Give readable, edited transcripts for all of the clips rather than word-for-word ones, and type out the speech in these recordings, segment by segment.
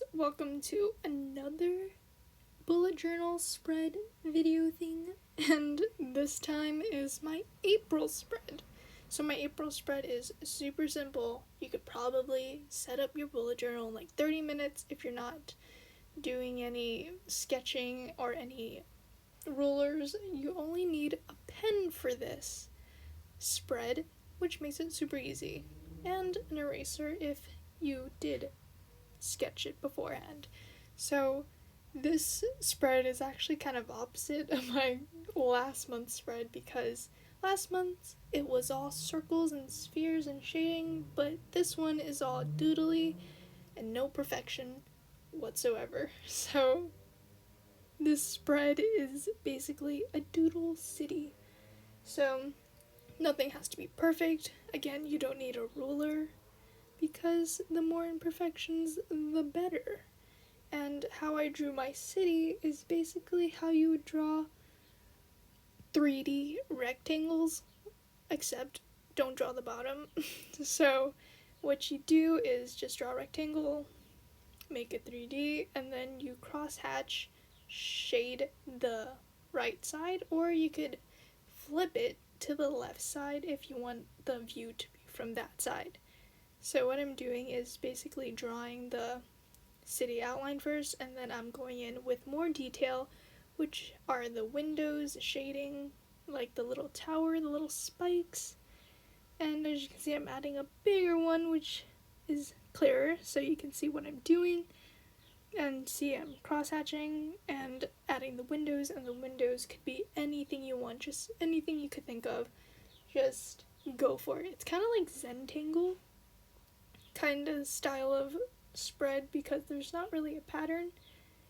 guys, welcome to another bullet journal spread video thing, and this time is my April spread. So my April spread is super simple. You could probably set up your bullet journal in like 30 minutes if you're not doing any sketching or any rulers. You only need a pen for this spread, which makes it super easy, and an eraser if you did sketch it beforehand. So this spread is actually kind of opposite of my last month's spread, because last month it was all circles and spheres and shading, but this one is all doodly and no perfection whatsoever. So this spread is basically a doodle city. So nothing has to be perfect. Again, you don't need a ruler, because the more imperfections, the better. And how I drew my city is basically how you would draw 3D rectangles, except don't draw the bottom. So what you do is just draw a rectangle, make it 3D, and then you crosshatch shade the right side, or you could flip it to the left side if you want the view to be from that side. So what I'm doing is basically drawing the city outline first, and then I'm going in with more detail, which are the windows, the shading, like the little tower, the little spikes. And as you can see, I'm adding a bigger one, which is clearer, so you can see what I'm doing. And see, I'm cross-hatching and adding the windows, and the windows could be anything you want, just anything you could think of. Just go for it. It's kind of like Zentangle kind of style of spread, because there's not really a pattern.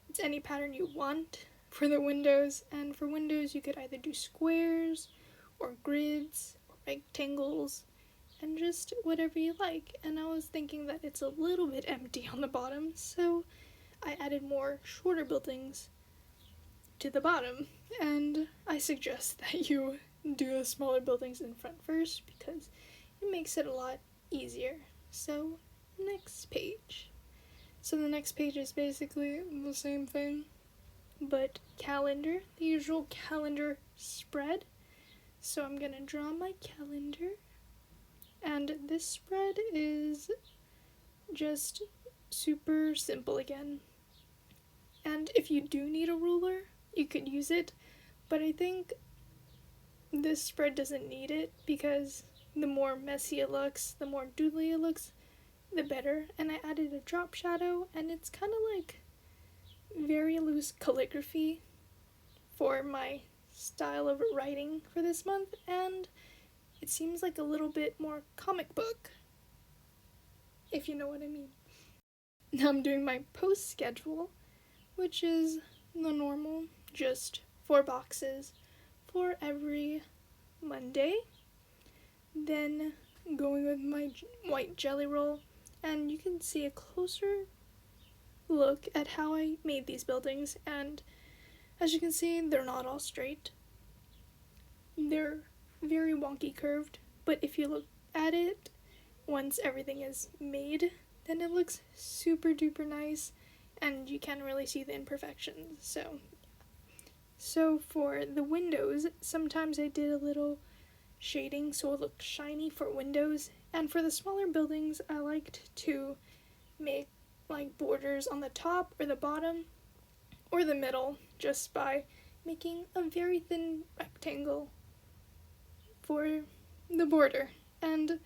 It's any pattern you want for the windows, and for windows you could either do squares or grids or rectangles and just whatever you like. And I was thinking that it's a little bit empty on the bottom, so I added more shorter buildings to the bottom, and I suggest that you do the smaller buildings in front first, because it makes it a lot easier. So next page. So the next page is basically the same thing, but calendar, the usual calendar spread. So I'm gonna draw my calendar, and this spread is just super simple again. And if you do need a ruler, you could use it, but I think this spread doesn't need it, because the more messy it looks, the more doodly it looks, the better. And I added a drop shadow, and it's kind of like very loose calligraphy for my style of writing for this month, and it seems like a little bit more comic book, if you know what I mean. Now I'm doing my post schedule, which is the normal, just 4 boxes for every Monday. Then going with my white jelly roll, and you can see a closer look at how I made these buildings, and as you can see, they're not all straight. They're very wonky curved, but if you look at it once everything is made, then it looks super duper nice, and you can't really see the imperfections. So for the windows, sometimes I did a little shading so it looked shiny for windows, and for the smaller buildings I liked to make like borders on the top or the bottom or the middle, just by making a very thin rectangle for the border. And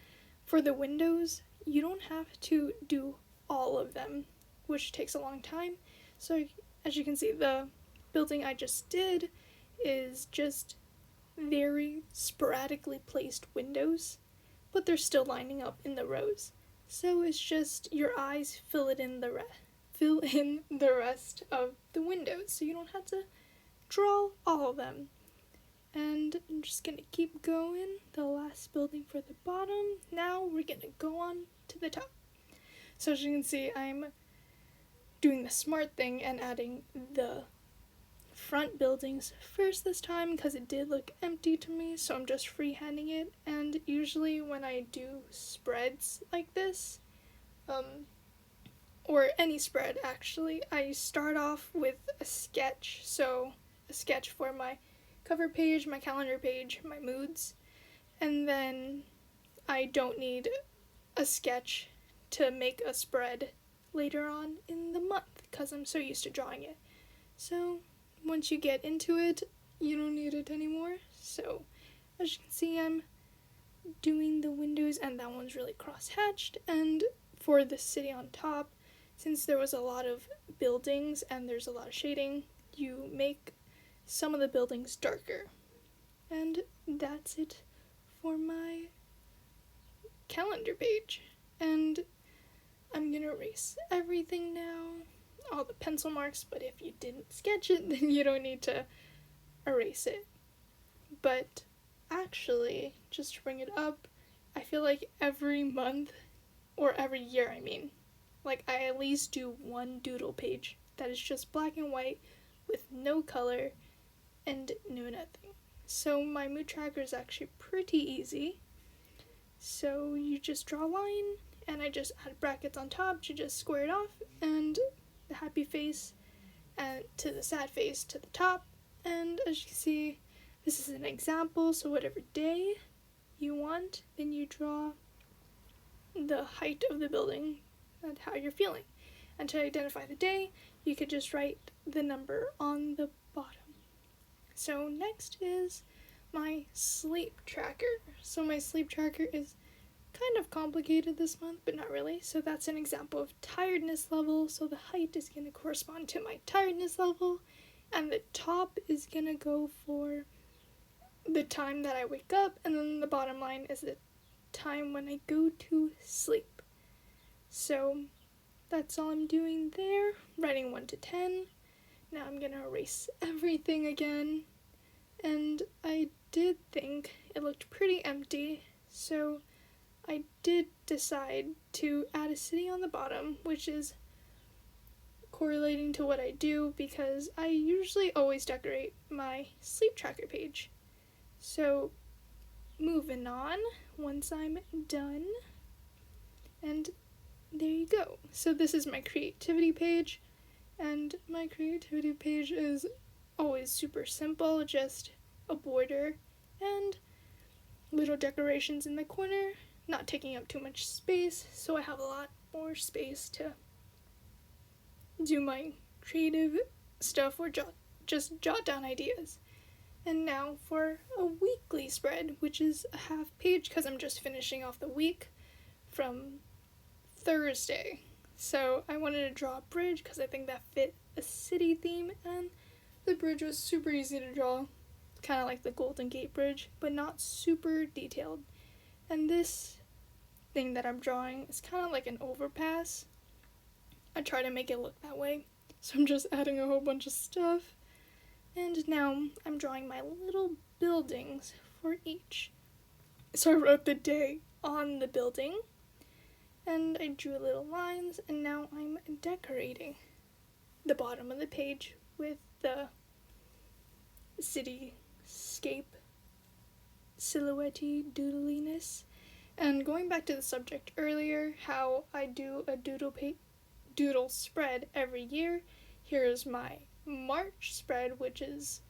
for the windows, you don't have to do all of them, which takes a long time. So as you can see, the building I just did is just very sporadically placed windows, but they're still lining up in the rows. So it's just your eyes fill in the rest of the windows, so you don't have to draw all of them. And I'm just gonna keep going. The last building for the bottom. Now we're gonna go on to the top. So as you can see, I'm doing the smart thing and adding the front buildings first this time, because it did look empty to me, so I'm just freehanding it. And usually when I do spreads like this, or any spread actually, I start off with a sketch. So a sketch for my cover page, my calendar page, my moods, and then I don't need a sketch to make a spread later on in the month because I'm so used to drawing it. So once you get into it, you don't need it anymore. So as you can see, I'm doing the windows, and that one's really cross-hatched. And for the city on top, since there was a lot of buildings and there's a lot of shading, you make some of the buildings darker. And that's it for my calendar page. And I'm gonna erase everything now, all the pencil marks, but if you didn't sketch it, then you don't need to erase it. But actually, just to bring it up, I feel like every month, or every year I mean, like I at least do one doodle page that is just black and white with no color and no nothing. So my mood tracker is actually pretty easy. So you just draw a line, and I just add brackets on top to just square it off, and the happy face and to the sad face to the top. And as you can see, this is an example, so whatever day you want, then you draw the height of the building and how you're feeling. And to identify the day, you could just write the number on the bottom. So next is my sleep tracker. So my sleep tracker is kind of complicated this month, but not really. So that's an example of tiredness level. So the height is going to correspond to my tiredness level, and the top is going to go for the time that I wake up, and then the bottom line is the time when I go to sleep. So that's all I'm doing there, writing 1 to 10. Now I'm gonna erase everything again, and I did think it looked pretty empty, so I did decide to add a city on the bottom, which is correlating to what I do because I usually always decorate my sleep tracker page. So moving on, once I'm done, and there you go. So this is my creativity page, and my creativity page is always super simple, just a border and little decorations in the corner, not taking up too much space, so I have a lot more space to do my creative stuff or just jot down ideas. And now for a weekly spread, which is a half page because I'm just finishing off the week from Thursday. So I wanted to draw a bridge because I think that fit a city theme, and the bridge was super easy to draw, kind of like the Golden Gate Bridge, but not super detailed. And this thing that I'm drawing is kind of like an overpass. I try to make it look that way, so I'm just adding a whole bunch of stuff. And now I'm drawing my little buildings for each. So I wrote the day on the building, and I drew little lines, and now I'm decorating the bottom of the page with the cityscape silhouette-y doodliness. And going back to the subject earlier, how I do a doodle spread every year, here's my March spread, which is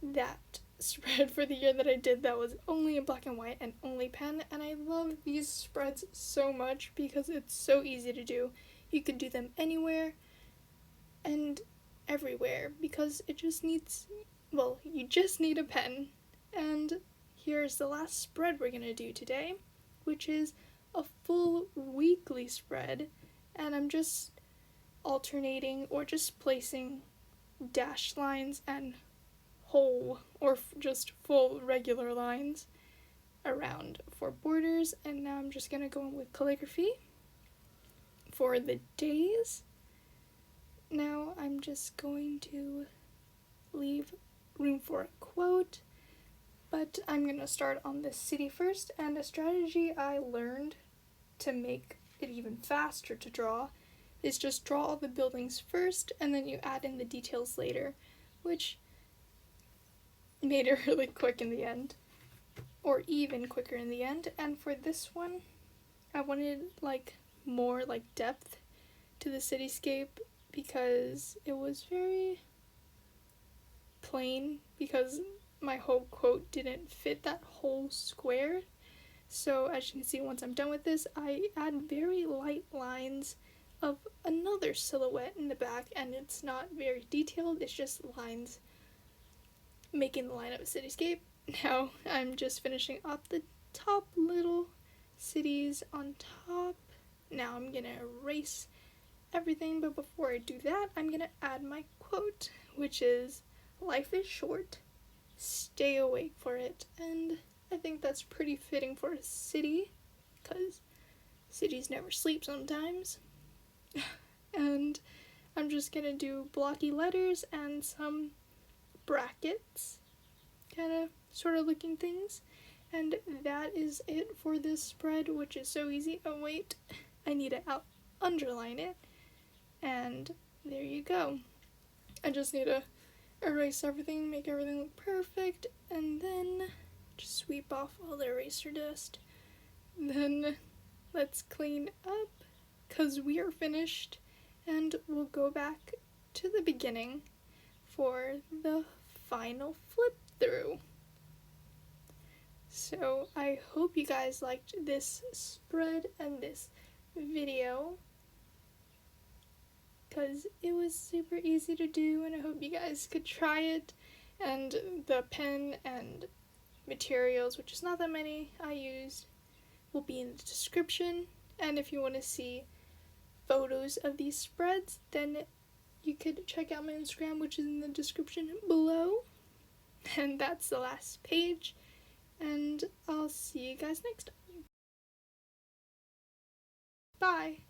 that spread for the year that I did that was only in black and white and only pen, and I love these spreads so much because it's so easy to do. You could do them anywhere and everywhere because it just needs, well, you just need a pen. And here's the last spread we're gonna do today, which is a full weekly spread, and I'm just alternating or just placing dashed lines and whole or just full regular lines around for borders. And now I'm just gonna go in with calligraphy for the days. Now I'm just going to leave room for a quote, but I'm gonna start on the city first. And a strategy I learned to make it even faster to draw is just draw all the buildings first and then you add in the details later, which made it really quick in the end, or even quicker in the end. And for this one, I wanted like more like depth to the cityscape because it was very plain, because my whole quote didn't fit that whole square. So as you can see, once I'm done with this, I add very light lines of another silhouette in the back, and it's not very detailed, it's just lines making the line of a cityscape. Now I'm just finishing up the top little cities on top. Now I'm gonna erase everything, but before I do that, I'm gonna add my quote, which is, "Life is short, stay awake for it." And I think that's pretty fitting for a city, because cities never sleep sometimes. And I'm just gonna do blocky letters and some brackets, kind of sort of looking things. And that is it for this spread, which is so easy. Oh wait, I need to underline it. And there you go. I just need to erase everything, make everything look perfect, and then just sweep off all the eraser dust. Then let's clean up, because we are finished, and we'll go back to the beginning for the final flip through. So I hope you guys liked this spread and this video, because it was super easy to do, and I hope you guys could try it. And the pen and materials, which is not that many, I used will be in the description. And if you want to see photos of these spreads, then you could check out my Instagram, which is in the description below. And that's the last page, and I'll see you guys next time. Bye!